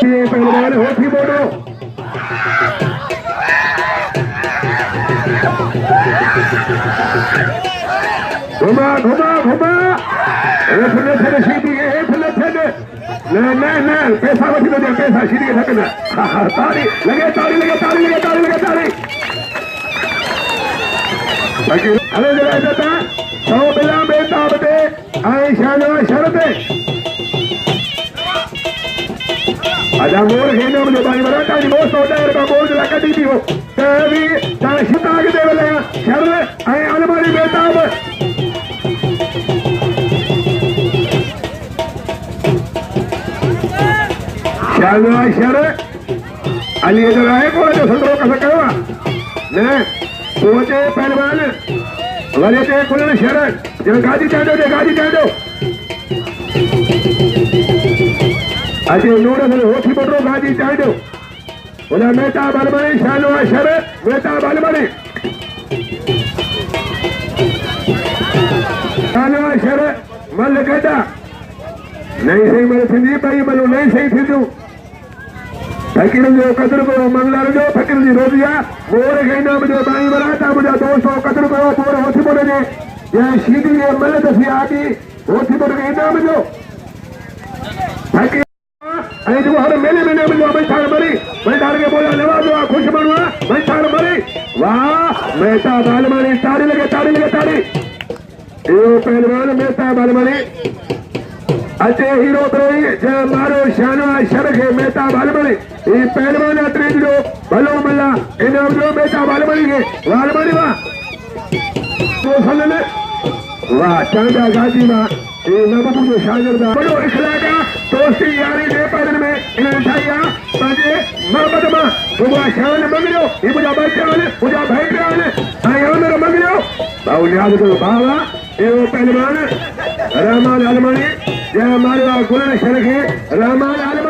ये पहलवान होठी बोलो घुमा घुमा घुमा सीधी पैसा बची तो पैसा सीधी के थकना ताली लगे ताली लगे ताली लगे ताली लगे ताली हले जगह देता सौ बिला बेटा बते आई शानो शरते आजा मोर खेनो मुझे भाई बड़ा ताली बहुत सौदा का बोल लगा दी थी वो तभी ताशिता के देवले शरत आई अलमारी बेटा शरत अली इधर आए को जो संदरो का सकवा ने सोचे पहलवान वाले ते कुल शरत जब गाजी चाडो अजे नूर ने होठी बड़ो गाजी चाडो बोला मेटा बलबड़ी शानो शरत मेटा बलबड़ी शानो शरत मल गदा नहीं सही मेरे सिंधी भाई मलो नहीं सही थी तू फकीर जो कदर को मंगलार जो फकीर जी रोजिया मोर गई नाम जो बाई बराता मुझा 200 कदर को मोर होती बोले ने ये सीधी ये मल दसी आगी होती बोले गई नाम जो फकीर आई जो हर मेले में नाम जो बैठार मरी बैठार के बोला लेवा जो खुश बनवा बैठार मरी वाह मेहता बालमणि ताड़ी लगे ये पहलवान मेहता बालमणि अचे हीरो त्रोई जे मारो शानो शरख मेहता बालमणि ये पहलवान अटरी जो भलो मल्ला इनाम जो मेहता बालमणि के बालमणि वाह तो सलने वाह चांदा गाजी वाह ये नबू जो शागिर्दा बड़ो इखलाका दोस्ती यारी दे पैदल में इन्हें ठाया पंजे मोहब्बत में बुआ शान मंगलो ये मुझा बच्चा वाले मुझा भाई वाले आया मेरा मंगलो बाऊ याद करो बाबा ये पहलवान रामा लालमणि जय मारवा गुण शरखे रामा लालमणि